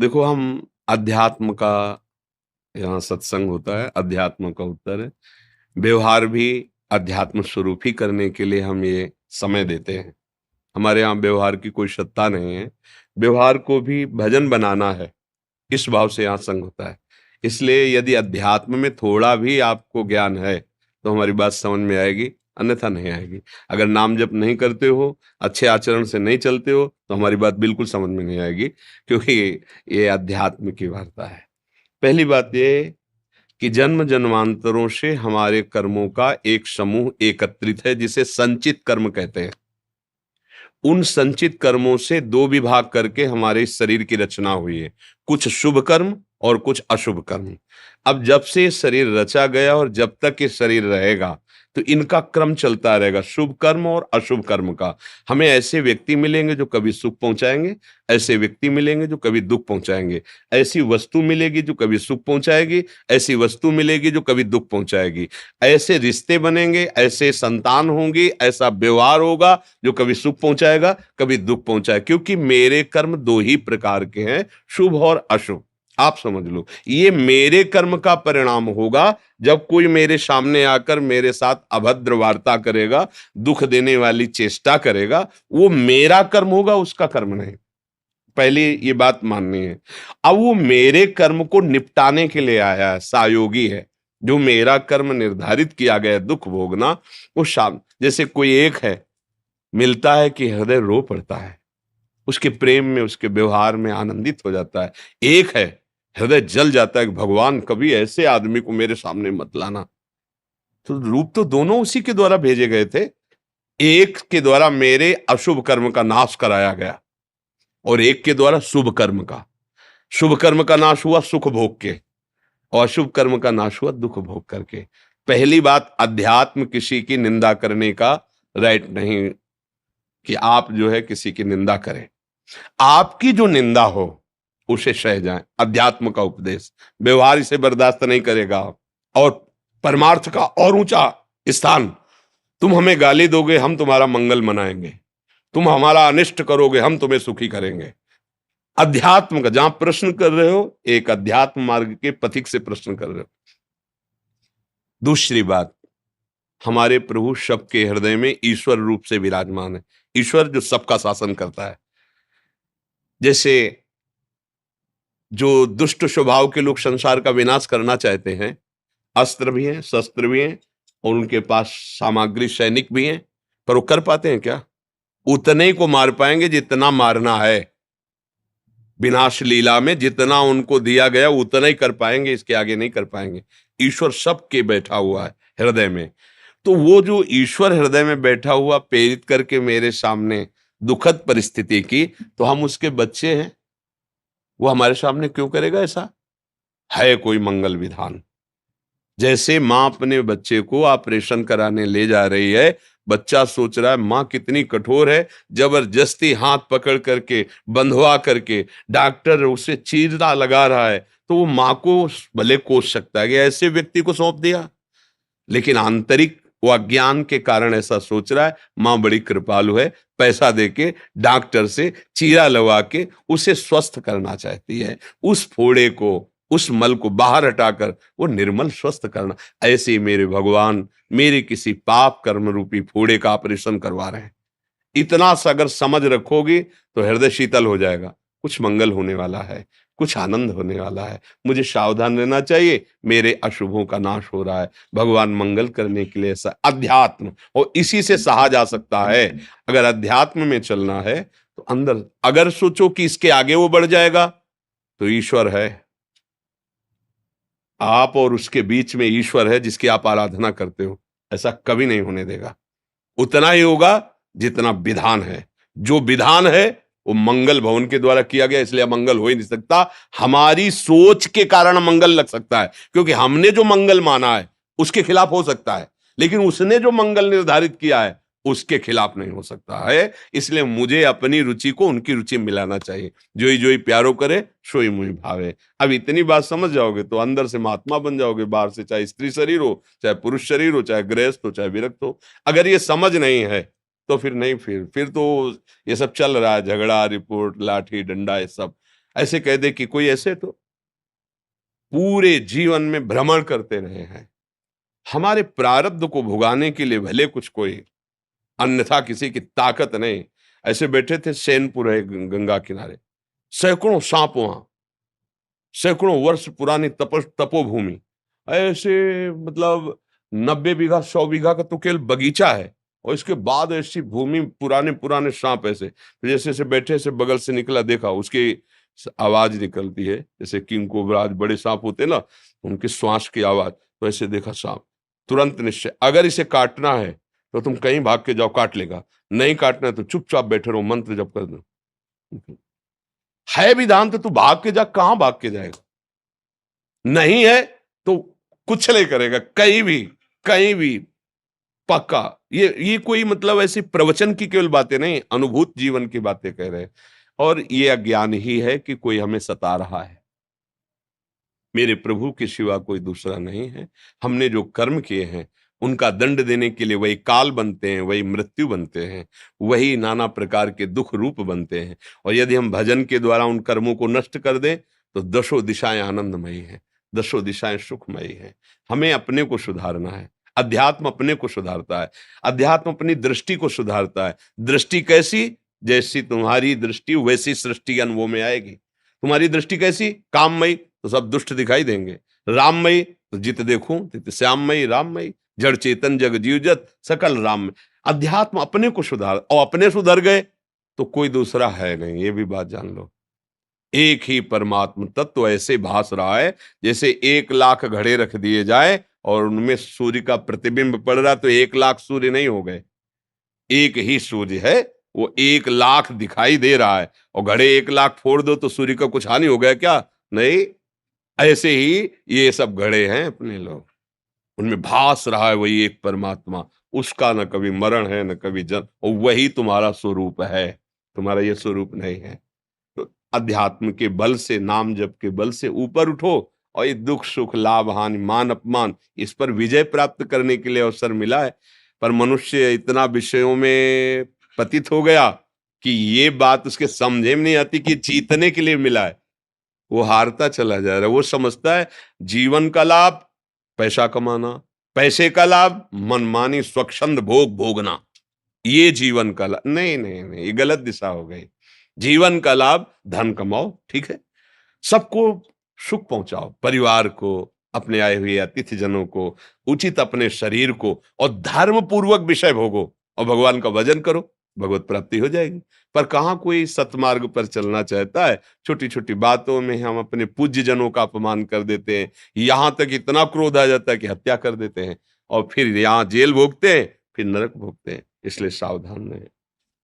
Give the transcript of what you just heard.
देखो, हम अध्यात्म का यहाँ सत्संग होता है, अध्यात्म का उत्तर है। व्यवहार भी अध्यात्म स्वरूप ही करने के लिए हम ये समय देते हैं। हमारे यहाँ व्यवहार की कोई सत्ता नहीं है। व्यवहार को भी भजन बनाना है, इस भाव से यहाँ संग होता है। इसलिए यदि अध्यात्म में थोड़ा भी आपको ज्ञान है, तो हमारी बात समझ में आएगी, अन्यथा नहीं आएगी। अगर नाम जप नहीं करते हो, अच्छे आचरण से नहीं चलते हो, तो हमारी बात बिल्कुल समझ में नहीं आएगी, क्योंकि ये अध्यात्म की वार्ता है। पहली बात ये कि जन्म जन्मांतरों से हमारे कर्मों का एक समूह एकत्रित है, जिसे संचित कर्म कहते हैं। उन संचित कर्मों से दो विभाग करके हमारे इस शरीर की रचना हुई है, कुछ शुभ कर्म और कुछ अशुभ कर्म। अब जब से ये शरीर रचा गया और जब तक ये शरीर रहेगा, तो इनका क्रम चलता रहेगा, शुभ कर्म और अशुभ कर्म का। हमें ऐसे व्यक्ति मिलेंगे जो कभी सुख पहुंचाएंगे, ऐसे व्यक्ति मिलेंगे जो कभी दुख पहुंचाएंगे, ऐसी वस्तु मिलेगी जो कभी सुख पहुंचाएगी, ऐसी वस्तु मिलेगी जो कभी दुख पहुंचाएगी, ऐसे रिश्ते बनेंगे, ऐसे संतान होंगी, ऐसा व्यवहार होगा जो कभी सुख पहुंचाएगा, कभी दुख पहुंचाए। क्योंकि मेरे कर्म दो ही प्रकार के हैं, शुभ और अशुभ। आप समझ लो, ये मेरे कर्म का परिणाम होगा। जब कोई मेरे सामने आकर मेरे साथ अभद्र वार्ता करेगा, दुख देने वाली चेष्टा करेगा, वो मेरा कर्म होगा, उसका कर्म नहीं। पहली ये बात माननी है। अब वो मेरे कर्म को निपटाने के लिए आया है, सायोगी है। जो मेरा कर्म निर्धारित किया गया है, दुख भोगना, वो शाम जैसे कोई एक है, मिलता है कि हृदय रो पड़ता है, उसके प्रेम में, उसके व्यवहार में आनंदित हो जाता है। एक है, हृदय जल जाता है कि भगवान कभी ऐसे आदमी को मेरे सामने मत लाना। तो रूप तो दोनों उसी के द्वारा भेजे गए थे। एक के द्वारा मेरे अशुभ कर्म का नाश कराया गया और एक के द्वारा शुभ कर्म का। शुभ कर्म का नाश हुआ सुख भोग के, और अशुभ कर्म का नाश हुआ दुख भोग करके। पहली बात, अध्यात्म किसी की निंदा करने का राइट नहीं कि आप जो है किसी की निंदा करें। आपकी जो निंदा हो उसे सह जाएं, अध्यात्म का उपदेश। व्यवहार इसे बर्दाश्त नहीं करेगा। और परमार्थ का और ऊंचा स्थान, तुम हमें गाली दोगे, हम तुम्हारा मंगल मनाएंगे। तुम हमारा अनिष्ट करोगे, हम तुम्हें सुखी करेंगे। अध्यात्म का जहां प्रश्न कर रहे हो, एक अध्यात्म मार्ग के पथिक से प्रश्न कर रहे हो। दूसरी बात, हमारे प्रभु सबके हृदय में ईश्वर रूप से विराजमान है। ईश्वर जो सबका शासन करता है। जैसे जो दुष्ट स्वभाव के लोग संसार का विनाश करना चाहते हैं, अस्त्र भी हैं, शस्त्र भी हैं, और उनके पास सामग्री सैनिक भी हैं, पर वो कर पाते हैं क्या? उतने ही को मार पाएंगे जितना मारना है। विनाश लीला में जितना उनको दिया गया उतना ही कर पाएंगे, इसके आगे नहीं कर पाएंगे। ईश्वर सबके बैठा हुआ है हृदय में। तो वो जो ईश्वर हृदय में बैठा हुआ प्रेरित करके मेरे सामने दुखद परिस्थिति की, तो हम उसके बच्चे हैं, वो हमारे सामने क्यों करेगा ऐसा? है कोई मंगल विधान। जैसे मां अपने बच्चे को ऑपरेशन कराने ले जा रही है, बच्चा सोच रहा है मां कितनी कठोर है, जबरदस्ती हाथ पकड़ करके बंधवा करके डॉक्टर उसे चीरा लगा रहा है, तो वो मां को भले कोस सकता है कि ऐसे व्यक्ति को सौंप दिया। लेकिन आंतरिक वो अज्ञान के कारण ऐसा सोच रहा है, मां बड़ी कृपालु है, पैसा देके डॉक्टर से चीरा लगा के उसे स्वस्थ करना चाहती है, उस फोड़े को, उस मल को बाहर हटाकर वो निर्मल स्वस्थ करना। ऐसे ही मेरे भगवान मेरे किसी पाप कर्म रूपी फोड़े का ऑपरेशन करवा रहे हैं। इतना सा अगर समझ रखोगी तो हृदय शीतल हो जाएगा। कुछ मंगल होने वाला है, कुछ आनंद होने वाला है, मुझे सावधान रहना चाहिए, मेरे अशुभों का नाश हो रहा है। भगवान मंगल करने के लिए ऐसा अध्यात्म, और इसी से सहा जा सकता है। अगर अध्यात्म में चलना है तो अंदर अगर सोचो कि इसके आगे वो बढ़ जाएगा, तो ईश्वर है, आप और उसके बीच में ईश्वर है जिसकी आप आराधना करते हो, ऐसा कभी नहीं होने देगा। उतना ही होगा जितना विधान है। जो विधान है वो मंगल भवन के द्वारा किया गया, इसलिए मंगल हो ही नहीं सकता। हमारी सोच के कारण मंगल लग सकता है, क्योंकि हमने जो मंगल माना है उसके खिलाफ हो सकता है, लेकिन उसने जो मंगल निर्धारित किया है उसके खिलाफ नहीं हो सकता है। इसलिए मुझे अपनी रुचि को उनकी रुचि में मिलाना चाहिए। जोई प्यारो करे सोई मुई भावे। अब इतनी बात समझ जाओगे तो अंदर से महात्मा बन जाओगे, बाहर से चाहे स्त्री शरीर हो, चाहे पुरुष शरीर हो, चाहे गृहस्थ हो, चाहे विरक्त हो। अगर ये समझ नहीं है तो फिर नहीं, फिर तो ये सब चल रहा है, झगड़ा, रिपोर्ट, लाठी डंडा, ये सब। ऐसे कह दे कि कोई ऐसे तो पूरे जीवन में भ्रमण करते रहे हैं, हमारे प्रारब्ध को भुगाने के लिए भले कुछ कोई, अन्यथा किसी की ताकत नहीं। ऐसे बैठे थे, सैनपुर है गंगा किनारे, सैकड़ों सांप वहां, सैकड़ों वर्ष पुरानी तपोभूमि, ऐसे मतलब 90 बीघा 100 बीघा का तो केवल बगीचा है, और इसके बाद ऐसी भूमि, पुराने पुराने सांप ऐसे, तो जैसे ऐसे बैठे से बगल से निकला, देखा उसकी आवाज निकलती है जैसे किंग कोबरा, बड़े सांप होते ना, उनके श्वास की आवाज, तो ऐसे देखा सांप, तुरंत निश्चय, अगर इसे काटना है तो तुम कहीं भाग के जाओ, काट लेगा, नहीं काटना है तो चुपचाप बैठे रहो, मंत्र जप कर दो। है विधान तो तू भाग के जा, कहां भाग के जाएगा, नहीं है तो कुछ नहीं करेगा, कहीं भी, कहीं भी पक्का। ये कोई मतलब ऐसी प्रवचन की केवल बातें नहीं, अनुभूत जीवन की बातें कह रहे हैं। और ये अज्ञान ही है कि कोई हमें सता रहा है, मेरे प्रभु के सिवा कोई दूसरा नहीं है। हमने जो कर्म किए हैं उनका दंड देने के लिए वही काल बनते हैं, वही मृत्यु बनते हैं, वही नाना प्रकार के दुख रूप बनते हैं। और यदि हम भजन के द्वारा उन कर्मों को नष्ट कर दें तो दशों दिशाएं आनंदमयी हैं, दशों दिशाएं सुखमयी हैं। हमें अपने को सुधारना है, अध्यात्म अपने को सुधारता है, अध्यात्म अपनी दृष्टि को सुधारता है। दृष्टि कैसी? जैसी तुम्हारी दृष्टि वैसी सृष्टि अनुभव में आएगी। तुम्हारी दृष्टि कैसी? काममयी तो सब दुष्ट दिखाई देंगे, राममयी तो जित देखूं तित श्याममयी राममयी, जड़ चेतन जग जीवजत सकल राम में। अध्यात्म अपने को सुधार, और अपने सुधर गए तो कोई दूसरा है नहीं, ये भी बात जान लो। एक ही परमात्म तत्व ऐसे भास रहा है जैसे 1 लाख घड़े रख दिए जाए और उनमें सूर्य का प्रतिबिंब पड़ रहा, तो 1 लाख सूर्य नहीं हो गए, एक ही सूर्य है, वो 1 लाख दिखाई दे रहा है, और घड़े 1 लाख फोड़ दो तो सूर्य का कुछ हानि हो गया क्या? नहीं। ऐसे ही ये सब घड़े हैं अपने लोग, उनमें भास रहा है वही एक परमात्मा, उसका न कभी मरण है न कभी जन्म, और वही तुम्हारा स्वरूप है, तुम्हारा ये स्वरूप नहीं है। तो अध्यात्म के बल से, नाम जप के बल से ऊपर उठो, और ये दुख सुख लाभ हानि मान अपमान, इस पर विजय प्राप्त करने के लिए अवसर मिला है। पर मनुष्य इतना विषयों में पतित हो गया कि ये बात उसके समझे में नहीं आती कि जीतने के लिए मिला है, वो हारता चला जा रहा है। वो समझता है जीवन का लाभ पैसा कमाना, पैसे का लाभ मनमानी स्वच्छंद भोग भोगना, ये जीवन का लाभ नहीं, नहीं नहीं, ये गलत दिशा हो गई। जीवन का लाभ धन कमाओ, ठीक है, सबको सुख पहुंचाओ, परिवार को, अपने आए हुए अतिथि जनों को, उचित अपने शरीर को, और धर्म पूर्वक विषय भोगो और भगवान का भजन करो, भगवत प्राप्ति हो जाएगी। पर कहाँ कोई सतमार्ग पर चलना चाहता है? छोटी छोटी बातों में हम अपने पूज्य जनों का अपमान कर देते हैं, यहां तक इतना क्रोध आ जाता है कि हत्या कर देते हैं, और फिर यहाँ जेल भोगते हैं, फिर नरक भोगते हैं। इसलिए सावधान रहें।